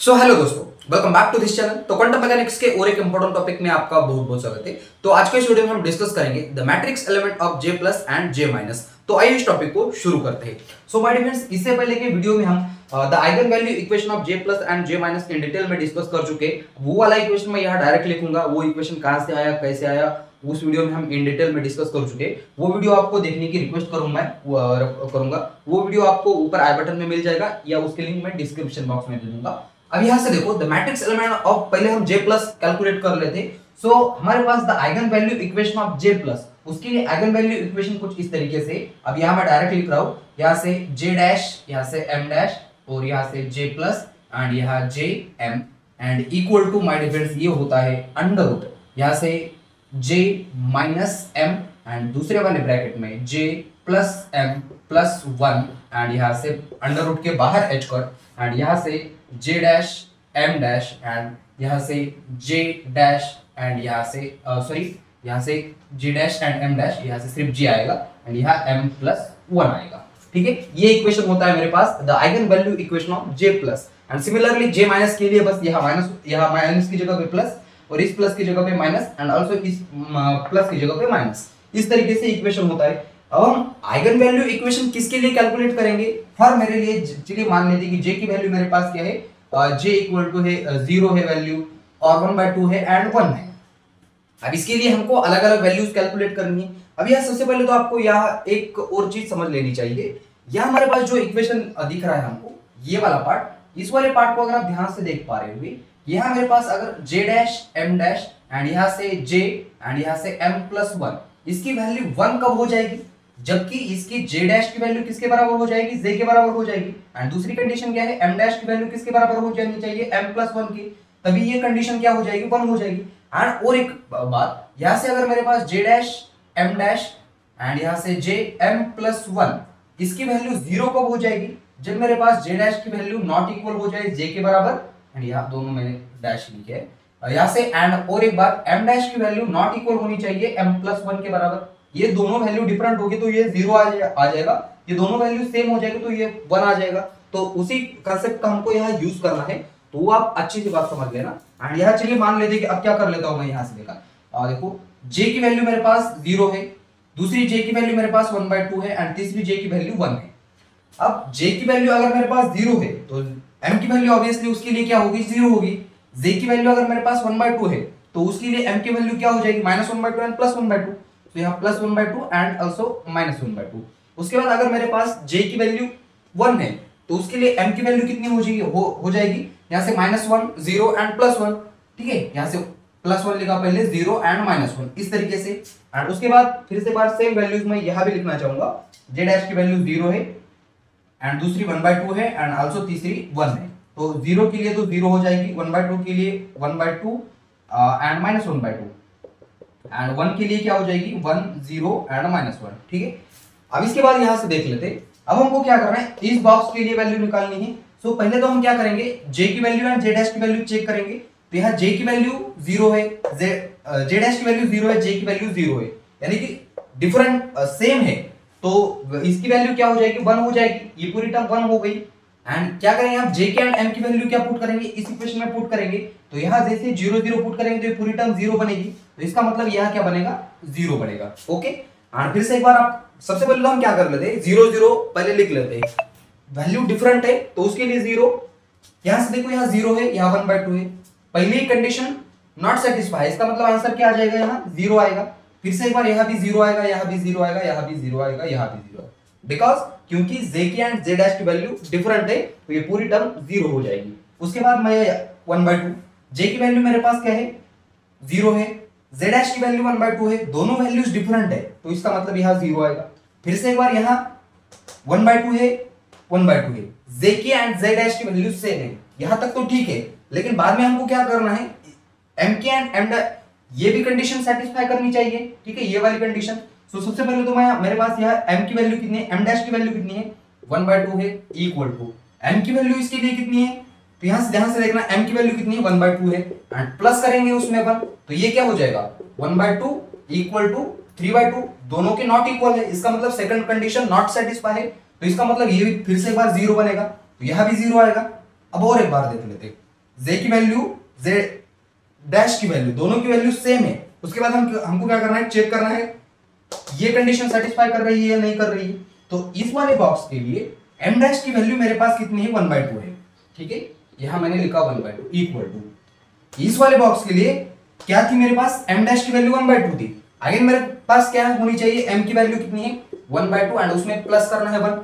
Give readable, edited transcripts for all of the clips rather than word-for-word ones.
सो hello दोस्तों, welcome back to this channel. तो quantum mechanics के और एक इंपॉर्टेंट टॉपिक में आपका बहुत बहुत स्वागत है। तो आज के इस वीडियो में हम डिस्कस करेंगे the matrix element of J plus and J minus. तो आइए इस टॉपिक को शुरू करते हैं। सो माय डियर फ्रेंड्स, इससे पहले के वीडियो में हम the eigenvalue equation of J plus and J minus in detail में डिस्कस कर चुके। वो वाला इक्वेशन मैं यहाँ डायरेक्ट लिखूंगा, वो इक्वेशन कहाँ से आया, कैसे आया, उस वीडियो में हम इन डिटेल में डिस्कस कर चुके। वो वीडियो आपको देखने की रिक्वेस्ट करूंगा। वो वीडियो आपको ऊपर आई बटन में मिल जाएगा या उसके लिंक मैं डिस्क्रिप्शन बॉक्स में दे दूंगा। अब यहां से देखो, द मैट्रिक्स एलिमेंट ऑफ, पहले हम J प्लस कैलकुलेट कर लेते। सो हमारे पास the eigenvalue equation of J plus, उसके लिए आइगन वैल्यू इक्वेशन कुछ इस तरीके से। अब यहां मैं डायरेक्ट लिख रहा हूं, यहां से J डैश, यहां से M डैश और यहां से J प्लस एंड यहां J M and equal to my difference ये होता है अंडर रूट, यहां से J माइनस M एंड दूसरे वाले ब्रैकेट में J plus M plus 1 and यहां से अंडर रूट के बाहर h कट एंड यहां से J dash M dash and यहाँ से J डैश एंड यहाँ से यहाँ से J dash and M dash, यहाँ से सिर्फ J आएगा एंड यहाँ M प्लस 1 आएगा। ठीक है, ये इक्वेशन होता है मेरे पास the eigenvalue equation of J plus. And similarly J minus के लिए बस यहाँ माइनस की जगह पे प्लस और इस प्लस की जगह पे माइनस एंड ऑल्सो इस प्लस की जगह पे माइनस, इस तरीके से इक्वेशन होता है। अब हम आइगन वैल्यू इक्वेशन किसके लिए कैलकुलेट करेंगे? फॉर मेरे लिए, चलिए मान लेते हैं कि J की वैल्यू मेरे पास क्या है, J इक्वल टू है 0 है वैल्यू और 1/2 है एंड 1 है। अब इसके लिए हमको अलग अलग वैल्यूज कैलकुलेट करनी है। अब यह सबसे पहले तो आपको यहाँ एक और चीज समझ लेनी चाहिए। यहाँ हमारे पास जो इक्वेशन दिख रहा है हमको, ये वाला पार्ट, इस वाले पार्ट को अगर आप ध्यान से देख पा रहे होंगे, यहाँ मेरे पास अगर J dash M dash and यहाँ से J एंड यहाँ से M प्लस 1, इसकी वैल्यू 1 कब हो जाएगी? जबकि इसकी J डैश की वैल्यू किसके बराबर हो जाएगी? J के बराबर हो जाएगी। एंड दूसरी कंडीशन क्या है? M डैश की वैल्यू किसके बराबर हो जानी चाहिए? M प्लस 1 की। तभी ये कंडीशन क्या हो जाएगी? 1 हो जाएगी। एंड और एक बात, यहाँ से अगर मेरे पास J dash M dash and यहाँ से J M प्लस 1, इसकी वैल्यू 0 कब हो जाएगी? जब मेरे पास J डैश की वैल्यू नॉट इक्वल हो जाए J के बराबर, एंड यहाँ दोनों मैंने डैश लिखे है यहाँ से। एंड और एक बात, M डैश की वैल्यू नॉट इक्वल होनी चाहिए M प्लस 1 के बराबर। ये दोनों वैल्यू डिफरेंट होगी तो ये 0 आ जाएगा, ये दोनों वैल्यू सेम हो जाएगी तो ये 1 आ जाएगा। तो उसी कंसेप्ट का हमको यहाँ यूज करना है, तो वो आप अच्छी सी बात समझ लेना। एंड यहाँ चलिए मान लेते हैं कि अब क्या कर लेता हूँ मैं, यहाँ से देखा देखो J की वैल्यू मेरे पास 0 है, दूसरी J की वैल्यू मेरे पास 1/2 है एंड तीसरी J की वैल्यू 1 है। अब J की वैल्यू अगर मेरे पास 0 है तो M की वैल्यू ऑब्वियसली उसके लिए क्या होगी? 0 होगी। J की वैल्यू अगर मेरे पास 1/2 है तो उसके लिए M की वैल्यू क्या हो जाएगी? -1/2 एंड प्लस 1/2। तो यहाँ प्लस 1/2 एंड ऑल्सो माइनस 1/2। उसके बाद अगर मेरे पास J की वैल्यू 1 है तो उसके लिए M की वैल्यू कितनी हो जाएगी? यहाँ से -1, 0 एंड प्लस 1। ठीक है, यहाँ से प्लस 1 लिखा पहले, 0 एंड -1, इस तरीके से। एंड उसके बाद फिर से बार सेम वैल्यूज मैं यहाँ भी लिखना चाहूंगा। J डैश की वैल्यू 0 है एंड दूसरी 1/2 है एंड ऑल्सो तीसरी 1 है। तो 0 के लिए तो 0 हो जाएगी, 1/2 के लिए 1/2 एंड -1/2 एंड 1 के लिए क्या हो जाएगी? 1, 0 एंड -1। ठीक है, अब इसके बाद यहां से देख लेते। अब हमको क्या करना है, इस बॉक्स के लिए वैल्यू निकालनी है। सो पहले तो हम क्या करेंगे, J की वैल्यू एंड J डैश की वैल्यू चेक करेंगे। तो यहाँ J की वैल्यू 0 है, J डैश की वैल्यू 0 है, J की वैल्यू 0 है, यानी कि डिफरेंट सेम है। तो इसकी वैल्यू क्या हो जाएगी? 1 हो जाएगी। ये पूरी टर्म 1 हो गई। एंड क्या करेंगे आप, J के एंड M की वैल्यू क्या पुट करेंगे? इस इक्वेशन में पुट करेंगे। तो यहाँ जैसे 0, 0 पुट करेंगे तो ये पूरी टर्म 0 बनेगी। तो इसका मतलब यहाँ क्या बनेगा? 0 बनेगा। ओके, और फिर से एक बार आप, सबसे पहले तो हम क्या कर लेते हैं, 0, 0 पहले लिख लेते हैं। वैल्यू डिफरेंट है तो उसके लिए 0। यहाँ से देखो, यहाँ 0 है, यहाँ 1/2 है। पहली कंडीशन नॉट सेटिस्फाई, इसका मतलब आंसर क्या आ जाएगा? यहाँ 0 आएगा। फिर से एक बार यहाँ भी 0 आएगा, यहाँ भी 0 आएगा, यहाँ भी 0 आएगा, यहाँ भी 0 आएगा। बिकॉज क्योंकि J की एंड J डैश की वैल्यू डिफरेंट है तो ये पूरी टर्म 0 हो जाएगी। उसके बाद मैं 1/2, J की वैल्यू मेरे पास क्या है? 0 है, J डैश की वैल्यू 1/2 है, दोनों वैल्यूज डिफरेंट है तो इसका मतलब यहाँ 0 आएगा। फिर से एक बार यहाँ 1/2 है, 1/2 है, J की एंड J डैश की वैल्यू सेम है, यहाँ तक तो ठीक है। लेकिन बाद में हमको क्या करना है, M की एंड M ये भी कंडीशन सेटिस्फाई करनी चाहिए। ठीक है, ये वाली कंडीशन। सो सबसे पहले तो मैं, मेरे पास यहाँ M की वैल्यू कितनी है, M डैश की वैल्यू कितनी है? 1/2 है, इक्वल टू M की वैल्यू इसके लिए कितनी है? तो यहाँ से ध्यान से देखना, M की वैल्यू कितनी है? 1/2 है एंड प्लस करेंगे उसमें 1, तो ये क्या हो जाएगा? 1/2 इक्वल टू 3/2 दोनों के नॉट इक्वल है, इसका मतलब सेकंड कंडीशन नॉट सेटिस्फाई है, तो इसका मतलब ये भी फिर से एक बार जीरो बनेगा, तो यहां भी जीरो आएगा। अब और एक बार देख लेते हैं, जे की वैल्यू जे डैश की वैल्यू दोनों की वैल्यू सेम है, उसके बाद हमको क्या करना है, चेक करना है ये कंडीशन सेटिस्फाई कर रही है या नहीं कर रही है। तो इस वाले बॉक्स के लिए m डैश की वैल्यू मेरे पास कितनी है, 1/2 है, ठीक है, यहां मैंने लिखा 1/2 इक्वल टू, इस वाले बॉक्स के लिए क्या थी मेरे पास, m डैश की वैल्यू 1/2 थी, अगेन मेरे पास क्या होनी चाहिए, m की वैल्यू कितनी है 1/2 एंड उसमें प्लस करना है 1।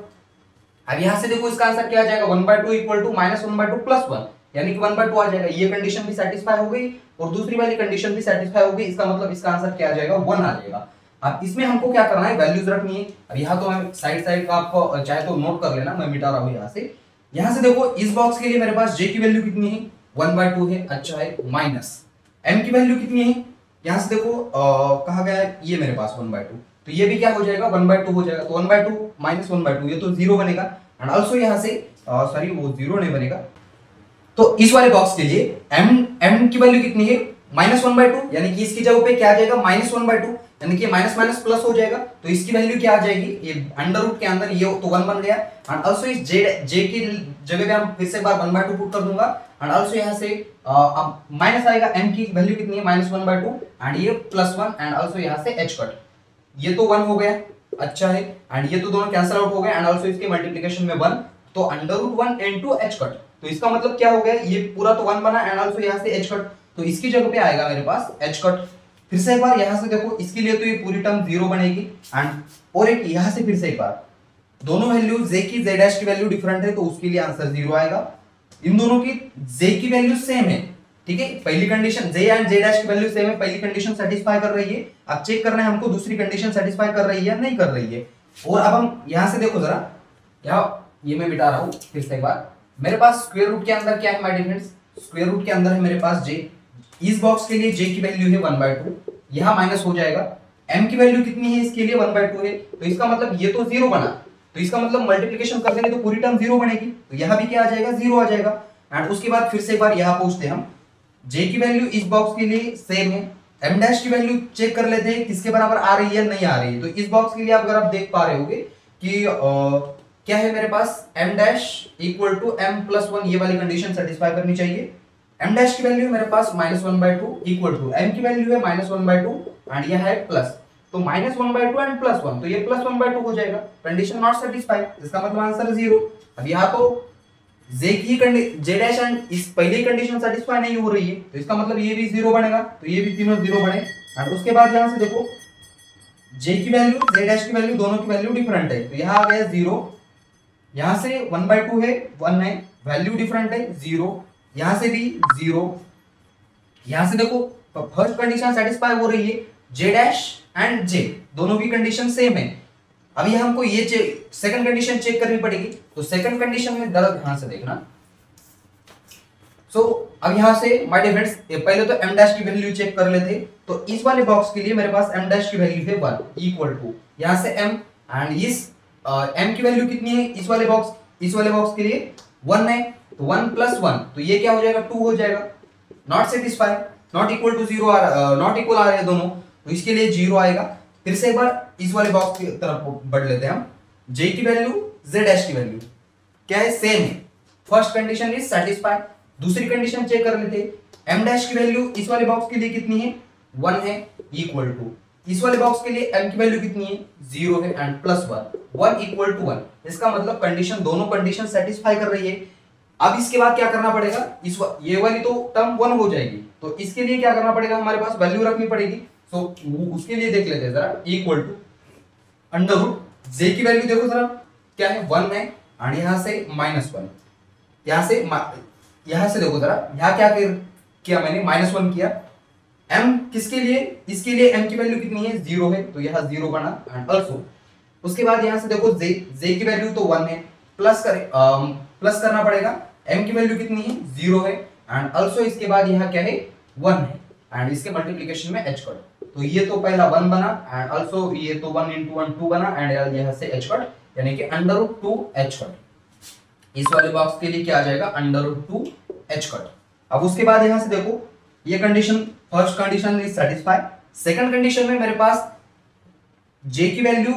अब यहां से देखो इसका आंसर क्या आ जाएगा, 1/2 इक्वल टू माइनस 1/2 प्लस 1, यानी कि 1/2 आ जाएगा। ये कंडीशन भी सेटिस्फाई हो गई और दूसरी वाली कंडीशन भी सेटिस्फाई हो गई, इसका मतलब इसका आंसर क्या आ जाएगा, 1 आ जाएगा। अब इसमें हमको क्या करना है, वैल्यूज रखनी है। अब यहाँ तो मैं साइड साइड का आपको चाहे तो नोट कर लेना, मैं मिटा रहा हूँ यहाँ से। यहाँ से देखो इस बॉक्स के लिए मेरे पास j की वैल्यू कितनी है, 1/2 है, अच्छा है, माइनस m की वैल्यू कितनी है, यहाँ से देखो कहा गया है ये मेरे पास 1/2, तो ये भी क्या हो जाएगा 1/2 हो जाएगा, तो 1/2 माइनस 1/2 ये तो जीरो बनेगा एंड ऑल्सो यहाँ से सॉरी वो जीरो नहीं बनेगा। तो इस वाले बॉक्स के लिए m की वैल्यू कितनी है, -1/2, यानी कि इसकी जगह पे क्या आ जाएगा -1/2, यानी कि माइनस माइनस प्लस हो जाएगा, तो इसकी वैल्यू क्या आ जाएगी, ये अंडर रूट के अंदर ये तो 1 बन गया एंड ऑल्सो इस जे की जगह पे हम फिर से एक बार 1/2 पुट कर दूंगा एंड ऑल्सो यहाँ से अब माइनस आएगा, m की वैल्यू कितनी है -1/2 एंड ये +1 एंड ऑल्सो यहाँ से h कट, ये तो 1 हो गया, अच्छा है, एंड ये तो दोनों कैंसिल आउट हो गए एंड ऑल्सो इसके मल्टीप्लिकेशन में 1, तो √1 इनटू h कट, तो इसका मतलब क्या हो गया, ये पूरा तो 1 बना एंड ऑल्सो यहाँ से h कट, तो इसकी जगह पे आएगा मेरे पास h कट। फिर से एक बार यहाँ से देखो, इसके लिए तो ये पूरी टर्म जीरो बनेगी एंड और एक यहाँ से फिर से एक बार, दोनों वैल्यू z की z डैश की वैल्यू डिफरेंट है, तो उसके लिए आंसर जीरो आएगा। इन दोनों की z की वैल्यू सेम है, ठीक है, पहली condition j and z dash की वैल्यू सेम है, पहली कंडीशन सेटिस्फाई कर रही है, अब चेक करना है हमको दूसरी कंडीशन सेटिस्फाई कर रही है या नहीं कर रही है। और अब हम यहाँ से देखो जरा, यहाँ ये मैं मिटा रहा हूँ फिर से एक बार, मेरे पास स्क्वायर रूट के अंदर क्या है my dear friends, square root के अंदर है मेरे पास j, इस बॉक्स के लिए j की वैल्यू है 1/2, यहाँ माइनस हो जाएगा, m की वैल्यू कितनी है इसके लिए 1/2 है, तो इसका मतलब ये तो जीरो बना, तो इसका मतलब मल्टीप्लिकेशन कर देंगे तो पूरी टर्म जीरो बनेगी, तो यहाँ भी क्या आ जाएगा, जीरो आ जाएगा। एंड उसके बाद फिर से एक बार यहाँ पूछते हैं हम, j की वैल्यू इस बॉक्स के लिए सेम है, m डैश की वैल्यू चेक कर लेते हैं किसके बराबर आ रही है नहीं आ रही है। तो इस बॉक्स के लिए अगर आप देख पा रहे होगे कि क्या है मेरे पास, m dash equal to m+1, ये वाली कंडीशन सेटिस्फाई करनी चाहिए। m डैश की वैल्यू है मेरे पास -1/2 इक्वल टू m की वैल्यू है -1/2 एंड यह है प्लस, तो -1/2 एंड +1, तो ये +1/2 हो जाएगा, कंडीशन नॉट सेटिस्फाई, इसका मतलब आंसर जीरो। अब यहाँ तो j की j डैश एंड इस पहली कंडीशन सेटिस्फाई नहीं हो रही है, तो इसका मतलब ये भी जीरो बनेगा, तो ये भी तीनों जीरो बने एंड उसके बाद यहाँ से देखो j की वैल्यू z डैश की वैल्यू दोनों की वैल्यू डिफरेंट है, तो यहाँ आ गया जीरो, यहाँ से 1/2 है 1 है, वैल्यू डिफरेंट है जीरो, यहाँ से भी जीरो, यहाँ से देखो फर्स्ट कंडीशन सेटिस्फाई हो रही है, j डैश एंड j दोनों की कंडीशन सेम है। अभी हमको ये सेकंड कंडीशन चेक करनी पड़ेगी, तो सेकंड कंडीशन में जरा ध्यान से देखना। अब यहाँ से माय डियर फ्रेंड्स पहले तो m डैश की वैल्यू चेक कर लेते, तो इस वाले बॉक्स के लिए मेरे पास m डैश की वैल्यू है 1 इक्वल टू, यहाँ से m एंड इस m की वैल्यू कितनी है इस वाले बॉक्स के लिए 1 है, तो 1 + 1, तो ये क्या हो जाएगा 2 हो जाएगा, not satisfy, not equal to zero, not equal आ रहे हैं दोनों, तो इसके लिए जीरो आएगा। फिर से एक बार इस वाले बॉक्स की तरफ बढ़ लेते हैं हम, j की वैल्यू z डैश की वैल्यू क्या है, सेम है, फर्स्ट कंडीशन इज सेटिस्फाई, दूसरी कंडीशन चेक कर लेते हैं, m डैश की वैल्यू इस वाले बॉक्स के लिए कितनी है 1 है इक्वल टू, इस वाले बॉक्स के लिए m की वैल्यू कितनी है 0 है एंड +1 1 इक्वल टू 1, इसका मतलब कंडीशन दोनों कंडीशन सेटिस्फाई कर रही है। अब इसके बाद क्या करना पड़ेगा, ये वाली तो टर्म 1 हो जाएगी, तो इसके लिए क्या करना पड़ेगा, हमारे पास वैल्यू रखनी पड़ेगी, तो उसके लिए देख लेते हैं जरा, equal to under root j की वैल्यू देखो जरा क्या है 1 है और यहां से -1, यहां से देखो जरा, यहां क्या किया मैंने -1 किया, m किसके लिए, इसके लिए m की वैल्यू कितनी है 0 है, तो यहां 0 बना एंड ऑल्सो उसके बाद यहां से देखो j की वैल्यू तो 1 है, प्लस करना पड़ेगा, m की वैल्यू कितनी है 0 है एंड ऑल्सो इसके बाद यहां क्या है 1 है एंड इसके मल्टीप्लिकेशन में h कट, तो ये तो पहला 1 बना एंड ऑल्सो ये तो 1 × 1 2 बना एंड यहां से h कट, यानी कि √2 h कट, इस वाले बॉक्स के लिए क्या आ जाएगा √2 h कट। अब उसके बाद यहां से देखो ये condition, first condition is satisfy, second condition में मेरे पास जे की वैल्यू,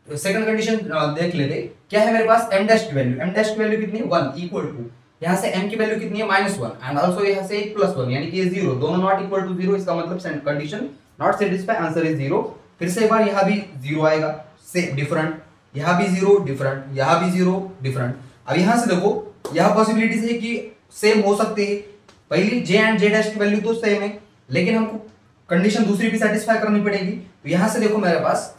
सेकंड कंडीशन देख लेते, क्या है मेरे पास m डैश की वैल्यू, m डैश की वैल्यू कितनी है 1 इक्वल टू, यहां से m की वैल्यू कितनी है -1 एंड आल्सो यहां से +1 यानी कि ये 0, दोनों नॉट इक्वल टू 0, इसका मतलब condition not satisfy, answer is 0। फिर से एक बार यहां भी 0 आएगा, से डिफरेंट, यहां भी 0 डिफरेंट, यहां भी 0 डिफरेंट। अब यहां से देखो यह पॉसिबिलिटीज है कि सेम हो सकते हैं, पहली j एंड j डैश की वैल्यू तो सेम है, लेकिन हमको कंडीशन दूसरी भी सेटिस्फाई करनी पड़ेगी। तो यहां से देखो मेरे पास,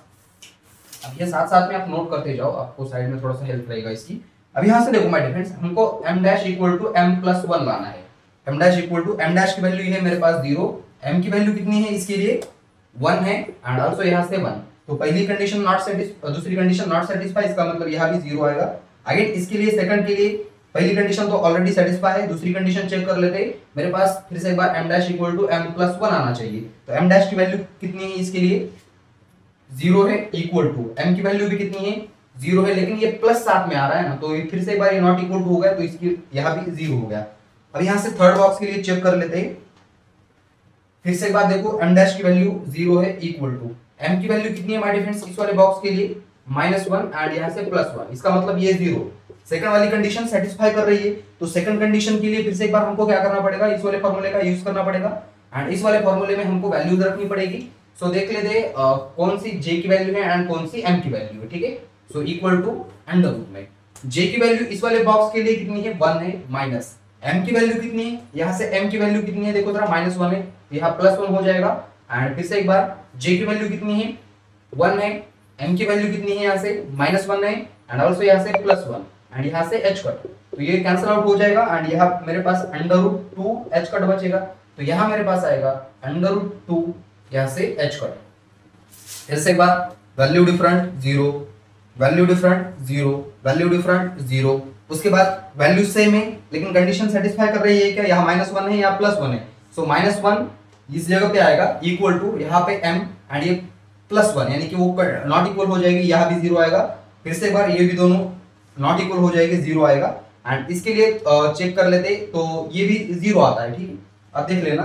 अब ये साथ साथ में आप नोट करते जाओ, आपको साइड में थोड़ा सा हेल्प रहेगा इसकी। अब यहां से देखो माय डिफरेंस, हमको m dash equal to m plus 1 लाना है, m dash equal to m dash की वैल्यू है मेरे पास 0, m की वैल्यू कितनी है इसके लिए 1 है एंड आल्सो यहां से 1। तो पहली कंडीशन नॉट सेटिस्फाई, दूसरी कंडीशन नॉट सेटिस्फाई, इसका मतलब यहां भी 0 आएगा। अगेन इसके लिए सेकंड के लिए पहली कंडीशन तो ऑलरेडी सेटिस्फाई है, दूसरी कंडीशन चेक कर लेते हैं। मेरे पास फिर से एक बार m dash equal to m plus 1 आना चाहिए। तो m डैश की वैल्यू कितनी है इसके लिए 0 है, इक्वल टू m की वैल्यू भी कितनी है 0 है, लेकिन ये प्लस साथ में आ रहा है ना, तो ये फिर से एक बार ये नॉट इक्वल टू हो गया, तो इसकी यहां भी 0 हो गया। अब यहां से थर्ड बॉक्स के लिए चेक कर लेते हैं। फिर से एक बार देखो m डैश की वैल्यू 0 है, इक्वल टू m की वैल्यू कितनी है माय डिफरेंस इस वाले बॉक्स के लिए -1 एंड यहां से +1, इसका मतलब ये 0। सेकंड वाली कंडीशन सेटिस्फाई कर रही है, तो सेकंड कंडीशन के लिए फिर से एक बार हमको क्या करना पड़ेगा, इस वाले फार्मूले का यूज करना पड़ेगा एंड इस वाले फार्मूले में हमको वैल्यूज रखनी पड़ेगी। सो देख लेते कौन सी j की वैल्यू है एंड कौन सी m की वैल्यू है, ठीक है। So equal to under root में j की वैल्यू इस वाले बॉक्स के लिए कितनी है 1 है, माइनस m की वैल्यू कितनी है, यहां से m की वैल्यू कितनी है देखो जरा -1 है, यहां +1 हो जाएगा एंड फिर से एक बार j की वैल्यू कितनी है 1 है, m की वैल्यू कितनी है यहां से -1 है एंड आल्सो यहां से +1 एंड यहां से h कट, तो ये कैंसिल आउट हो जाएगा एंड यहां मेरे पास √2 h कट बचेगा। तो यहां मेरे पास आएगा √2 यहां से h कट। फिर से एक बार value different 0, value different 0, value different 0, उसके बाद वैल्यू सेम है लेकिन कंडीशन सेटिस्फाई कर रही है क्या, यहाँ -1 है या +1 है। सो -1 इस जगह पे आएगा, इक्वल टू यहाँ पे m एंड ये +1 यानी कि वो नॉट इक्वल हो जाएगी, यहाँ भी 0 आएगा। फिर से एक बार ये भी दोनों नॉट इक्वल हो जाएगी, 0 आएगा एंड इसके लिए चेक कर लेते तो ये भी 0 आता है, ठीक है। अब देख लेना,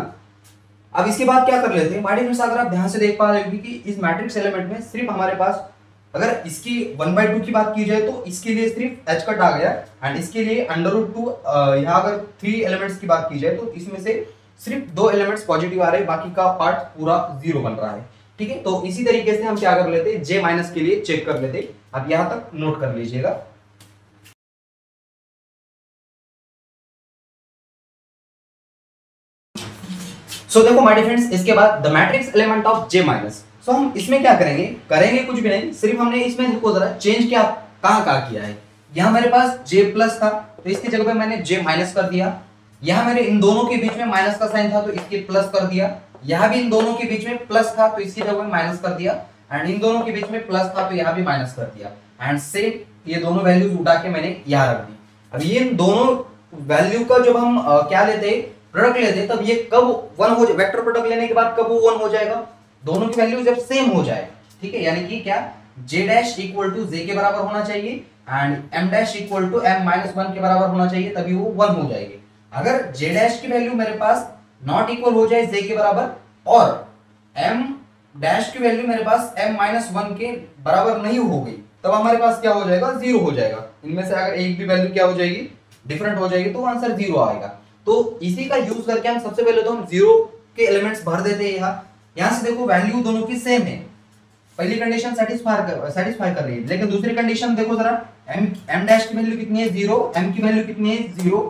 अब इसके बाद क्या कर लेते हैं माय डियर, अगर आप ध्यान से देख पा रहे हो कि इस मैट्रिक्स एलिमेंट में सिर्फ हमारे पास अगर इसकी 1/2 की बात की जाए तो इसके लिए सिर्फ h कट आ गया एंड इसके लिए √2, यहाँ अगर 3 एलिमेंट्स की बात की जाए तो इसमें से सिर्फ 2 एलिमेंट्स पॉजिटिव आ रहे हैं, बाकी का पार्ट पूरा 0 बन रहा है, ठीक है। तो इसी तरीके से हम क्या कर लेते हैं j माइनस के लिए चेक कर लेते, आप यहां तक नोट कर लीजिएगा। सो देखो माय डियर फ्रेंड्स, इसके बाद the matrix element of j minus. So हम इसमें क्या करेंगे, करेंगे कुछ भी नहीं, सिर्फ हमने इसमें देखो जरा चेंज क्या कहां कहां किया है। यहां मेरे पास j प्लस था तो इसकी जगह पे मैंने j माइनस कर दिया, यहां मेरे इन दोनों के बीच में माइनस का साइन था तो इसके प्लस कर दिया, यहां भी इन दोनों के बीच में प्लस था तो इसकी जगह पे माइनस कर दिया एंड इन दोनों के बीच में प्लस था तो यहां भी माइनस कर दिया एंड सेम ये दोनों वैल्यूज उठा के मैंने यहां रख दी। अब ये दोनों वैल्यू का जब हम क्या लेते हैं प्रोडक्ट लेते हैं, तब ये कब 1 हो जाए, वेक्टर प्रोडक्ट लेने के बाद कब वो 1 हो जाएगा, दोनों की वैल्यू जब सेम हो जाए, ठीक है। यानी कि क्या j dash equal to j के बराबर होना चाहिए and m dash equal to m minus 1 के बराबर होना चाहिए, तभी वो 1 हो जाएगी। अगर j डैश की वैल्यू मेरे पास नॉट इक्वल हो जाए j के बराबर और m डैश की वैल्यू मेरे पास m माइनस 1 के बराबर नहीं हो गई, तब हमारे पास क्या हो जाएगा 0 हो जाएगा। इनमें से अगर एक भी वैल्यू क्या हो जाएगी डिफरेंट हो जाएगी तो आंसर 0 आएगा। तो इसी का यूज करके हम सबसे पहले तो हम 0 के एलिमेंट्स भर देते हैं। यहां से देखो वैल्यू दोनों की सेम है, पहली कंडीशन सेटिस्फाई कर रही है, लेकिन दूसरी कंडीशन देखो जरा m डैश की वैल्यू कितनी है 0, m की वैल्यू कितनी है 0,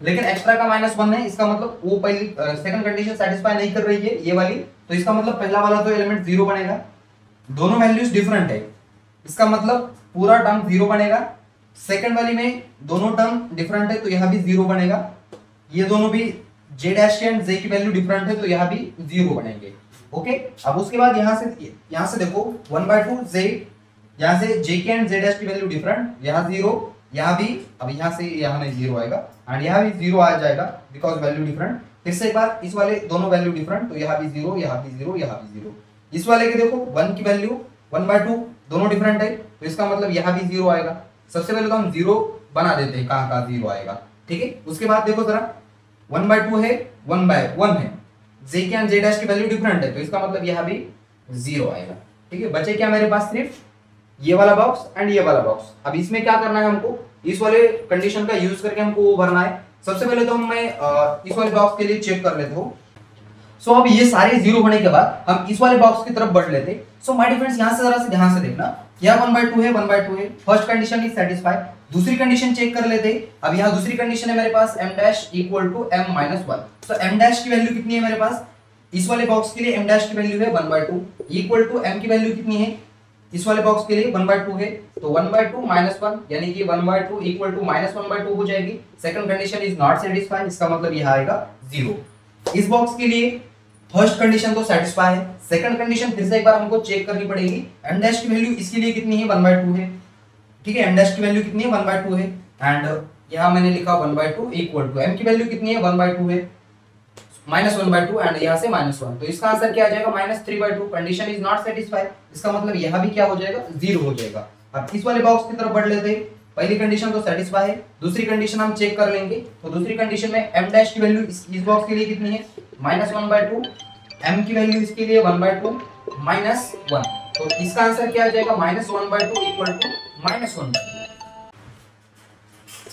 लेकिन एक्स्ट्रा का -1 है, इसका मतलब वो पहली सेकंड कंडीशन सेटिस्फाई नहीं कर रही है ये वाली, तो इसका मतलब पहला वाला तो एलिमेंट 0 बनेगा, दोनों वैल्यूज डिफरेंट है, इसका मतलब पूरा टर्म 0 बनेगा। सेकंड वाली में दोनों टर्म डिफरेंट है तो यहां भी 0 बनेगा, ये दोनों भी j डैश एंड j की वैल्यू डिफरेंट है तो यहां भी 0 बनेंगे, ओके। अब उसके बाद यहां से देखो 1/2 j, यहां से j की एंड j डैश की वैल्यू डिफरेंट, यहां 0, यहां भी, अब यहां से यहां नहीं 0 आएगा एंड यहां भी 0 आ जाएगा बिकॉज़ वैल्यू डिफरेंट। फिर से एक बार इस वाले दोनों वैल्यू डिफरेंट तो यहां भी 0, यहां भी 0, यहां भी 0। इस वाले के देखो 1 की वैल्यू 1/2 दोनों डिफरेंट है तो इसका मतलब यहां भी 0 आएगा। सबसे पहले तो हम 0 बना देते हैं कहां कहां 0 आएगा, ठीक है। उसके बाद देखो जरा 1/2 है 1/1 है, j की एंड j डैश की वैल्यू डिफरेंट है तो इसका मतलब यहां भी 0 आएगा, ठीक है। ठीक है, बचे क्या मेरे पास सिर्फ ये वाला बॉक्स एंड ये वाला बॉक्स। अब इसमें क्या करना है हमको, इस वाले कंडीशन का यूज करके हमको वो भरना है। सबसे पहले तो मैं इस वाले बॉक्स के लिए चेक कर लेता हूँ। सो अब ये सारे जीरो होने के बाद हम इस वाले बॉक्स की तरफ बढ़ लेते। सो माय डियर फ्रेंड्स, यहाँ से जरा से ध्यान से देखना, यहाँ 1/2 है, 1/2 है, फर्स्ट कंडीशन इज सेटिस्फाइड। दूसरी कंडीशन चेक कर लेते। अब यहाँ दूसरी कंडीशन है मेरे पास m dash equal to m minus 1। So m dash की वैल्यू कितनी है मेरे पास, इस वाले बॉक्स के लिए m डैश की वैल्यू है 1/2 इक्वल टू m की वैल्यू कितनी है, इस वाले बॉक्स के लिए 1/2 है, तो 1/2 माइनस 1 यानी कि 1/2 इक्वल टू माइनस 1/2 हो जाएगी। Second condition is not satisfied, इसका मतलब यह आएगा 0। इस बॉक्स के लिए फर्स्ट कंडीशन तो सेटिस्फाई है, सेकंड कंडीशन फिर से एक बार हमको चेक करनी पड़ेगी। m डैश की वैल्यू इसके लिए कितनी है, 1/2 है, ठीक है, m डैश की वैल्यू कितनी है, 1/2 है, एंड यहाँ मैंने लिखा 1/2 इक्वल टू m की वैल्यू कितनी है, 1/2 है, माइनस 1/2 एंड यहाँ से -1, तो इसका आंसर क्या आ जाएगा, -3/2। कंडीशन इज नॉट सेटिस्फाइड, इसका मतलब यहाँ भी क्या हो जाएगा, 0 हो जाएगा। अब इस वाले बॉक्स की तरफ बढ़ लेते हैं। पहली कंडीशन तो सेटिस्फाई है, दूसरी कंडीशन हम चेक कर लेंगे। तो दूसरी कंडीशन में m डैश की वैल्यू इस बॉक्स के लिए कितनी है, -1/2, m की वैल्यू इसके लिए 1/2 -1, तो इसका आंसर क्या आ जाएगा, -1/2 इक्वल टू -1।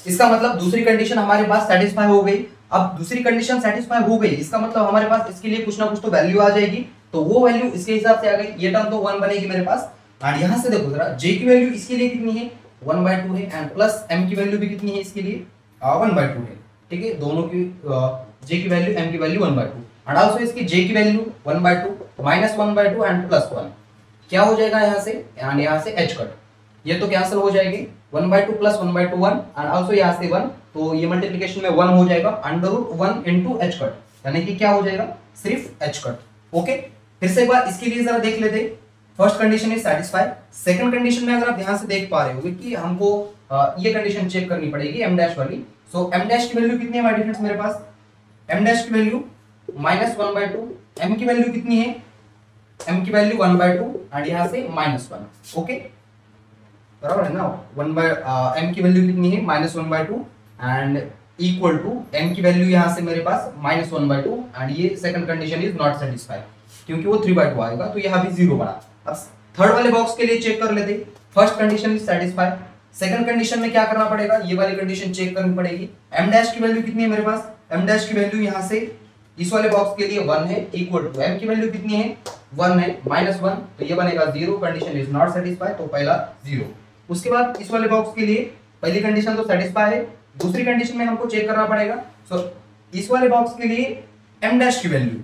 इसका मतलब दूसरी कंडीशन हमारे पास सेटिस्फाई हो गई। अब दूसरी कंडीशन सेटिस्फाई हो गई, इसका मतलब हमारे पास इसके लिए कुछ ना कुछ तो वैल्यू आ जाएगी, तो वो वैल्यू इसके हिसाब से आ गई। ये टर्म तो 1 बनेगी मेरे पास। और यहाँ से देखो जरा, j की वैल्यू इसके लिए कितनी है, 1/2 है, एंड प्लस m की वैल्यू भी कितनी है इसके लिए, 1/2 है, ठीक है, दोनों की j की वैल्यू m की वैल्यू 1/2, एंड आल्सो इसकी j की वैल्यू 1/2 -1/2 एंड +1। क्या हो जाएगा यहाँ से, यहाँ से h कट, ये तो कैंसिल हो जाएगी, 1/2 प्लस 1/2 1, एंड आल्सो यहाँ से 1, तो ये मल्टीप्लिकेशन में 1 हो जाएगा, √1 इनटू h कट, यानी कि क्या हो जाएगा, सिर्फ h कट। ओके, फिर से एक बार इसके लिए जरा देख लेते। First condition is satisfied. Second condition में अगर आप ध्यान से देख पा रहे होगे कि हमको ये कंडीशन चेक करनी पड़ेगी m डैश वाली। सो m डैश की वैल्यू कितनी है माय डिफरेंस मेरे पास, m डैश की वैल्यू -1/2, m की वैल्यू कितनी है, m की वैल्यू 1/2 एंड यहाँ से -1। ओके, बराबर है ना, m की वैल्यू कितनी है, -1/2 एंड इक्वल टू m की वैल्यू यहाँ से मेरे पास -1/2, एंड ये second condition is not satisfied क्योंकि वो 3/2 आएगा, तो यहाँ भी 0 बना। अब थर्ड वाले बॉक्स के लिए चेक कर लेते। First condition is satisfied, second condition में क्या करना पड़ेगा, ये वाली कंडीशन चेक करनी पड़ेगी। m डैश की वैल्यू कितनी है मेरे पास, m डैश की वैल्यू यहाँ से इस वाले बॉक्स के लिए 1 है, इक्वल टू m की वैल्यू कितनी है, 1 है, -1, तो ये बनेगा 0। कंडीशन इज नॉट सेटिस्फाइड, तो पहला 0। उसके बाद इस वाले बॉक्स के लिए पहली कंडीशन तो सेटिस्फाई है, दूसरी कंडीशन में हमको चेक करना पड़ेगा। सो इस वाले बॉक्स के लिए m डैश की वैल्यू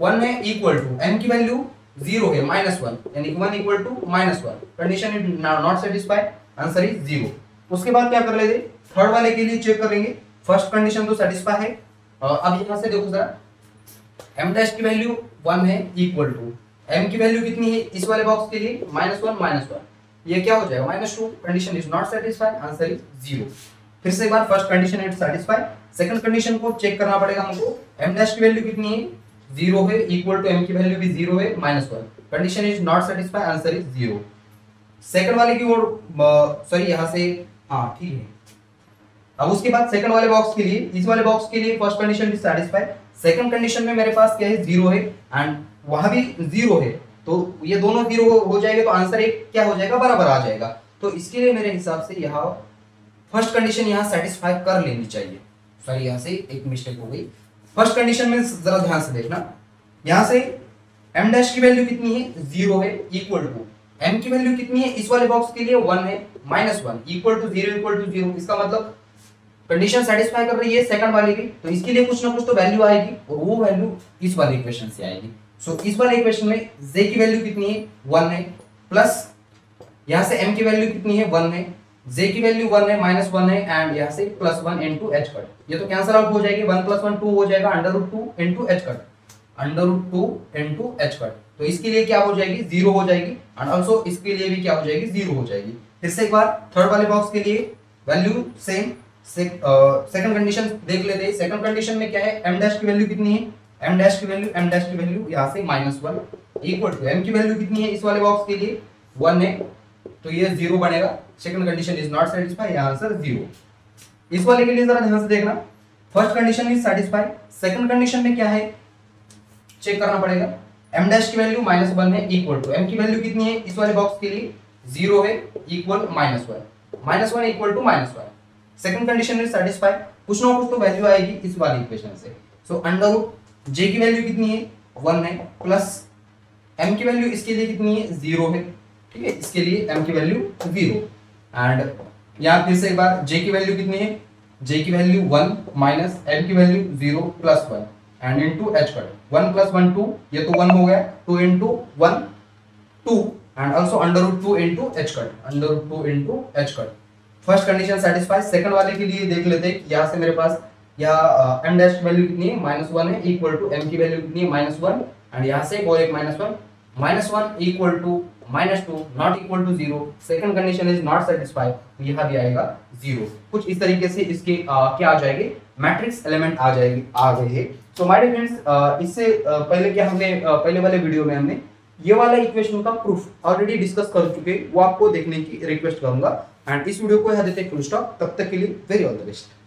1 है, इक्वल टू m की वैल्यू 0 है, -1, यानी कि 1 equal to -1। Condition is not satisfied, answer is 0। उसके बाद क्या कर लेते, थर्ड वाले के लिए चेक कर लेंगे। फर्स्ट कंडीशन तो सेटिस्फाई है। अब यहाँ से देखो जरा, m डैश की वैल्यू 1 है, इक्वल टू m की वैल्यू कितनी है इस वाले बॉक्स के लिए, -1, ये क्या हो जाएगा, -2। Condition is not satisfied, answer is 0। फिर से एक बार first condition is satisfied, second condition को चेक करना पड़ेगा हमको। m डैश की वैल्यू कितनी है, 0 है, इक्वल टू m की वैल्यू भी 0 है, -1। Condition is not satisfied, answer is 0। Second वाले की ओर, सॉरी यहाँ से, हाँ ठीक है। अब उसके बाद सेकंड वाले बॉक्स के लिए, इस वाले बॉक्स के लिए first condition is satisfied, second condition में मेरे पास क्या है, 0 है, एंड वहां भी 0 है, तो ये दोनों 0 हो जाएंगे, तो आंसर एक क्या हो जाएगा, बराबर आ जाएगा। तो इसके लिए मेरे हिसाब से यहाँ फर्स्ट कंडीशन यहाँ सेटिस्फाई कर लेनी चाहिए। सॉरी यहाँ से एक मिस्टेक हो गई। फर्स्ट कंडीशन में जरा ध्यान से देखना, यहाँ से m डैश की वैल्यू कितनी है, 0 है, इक्वल टू m की वैल्यू कितनी है इस वाले बॉक्स के लिए, 1 है, -1, इक्वल टू 0 इक्वल टू 0। इसका मतलब कंडीशन सेटिस्फाई कर रही है सेकंड वाले की, तो इसके लिए कुछ ना कुछ तो वैल्यू आएगी, और वो वैल्यू इस वाले इक्वेशन से आएगी। सो इस वाले इक्वेशन में j की वैल्यू कितनी है, 1 है, प्लस यहाँ से m की वैल्यू कितनी है, 1 है, j की वैल्यू 1 है, -1 है, एंड यहाँ से +1 इनटू h कट, ये तो कैंसिल आउट हो जाएगी, 1 + 1 2 हो जाएगा, √2 into h cut, √2 into h cut. तो इसके लिए क्या हो जाएगी, 0 हो जाएगी, एंड आल्सो इसके लिए भी क्या हो जाएगी, 0 हो जाएगी। फिर से एक बार थर्ड वाले बॉक्स के लिए वैल्यू सेम, सेकंड कंडीशन देख लेते हैं। सेकंड कंडीशन में क्या है, m डैश की वैल्यू कितनी है, m डैश की वैल्यू यहाँ से -1, इक्वल टू m की वैल्यू कितनी है इस वाले बॉक्स के लिए, 1 है, तो ये 0 बनेगा। Second condition is not satisfied, answer 0। इस वाले के लिए जरा ध्यान से देखना, first condition is satisfied, second condition में क्या है चेक करना पड़ेगा। m डैश की वैल्यू -1 है इक्वल टू m की वैल्यू कितनी है इस वाले बॉक्स के लिए 0 है equal -1 equal to -1 second condition is satisfy कुछ ना कुछ तो वैल्यू आएगी इस वाली इक्वेशन से सो अंडर रूट j की वैल्यू कितनी है 1 है प्लस m की वैल्यू इसके लिए कितनी है 0 है ठीक है इसके लिए m की वैल्यू 0 एंड यहां फिर से एक बार j की वैल्यू कितनी है j की वैल्यू 1 माइनस m की value 0 plus 1 and into h cut 1 plus 1 2 ये तो 1 हो गया 2 into 1 2 and also under root 2 into h cut under root 2 into h cut first condition satisfy second वाले के लिए देख लेते हैं यहां से मेरे पास या m डैश की वैल्यू कितनी है -1 है इक्वल टू m की वैल्यू कितनी है -1 एंड यहां से और एक -1 equal to -2 not equal to 0 second condition is not satisfy तो यहां भी आएगा 0 कुछ इस तरीके से इसके क्या आ जाएंगे मैट्रिक्स एलिमेंट आ गए सो माय डियर फ्रेंड्स इससे पहले क्या हमने पहले वाले वीडियो में हमने ये वाला इक्वेशन का प्रूफ ऑलरेडी डिस्कस कर चुके वो आपको देखने की रिक्वेस्ट करूंगा एंड इस वीडियो को यहां देते हैं फुल स्टॉप तब तक के लिए वेरी ऑल द बेस्ट।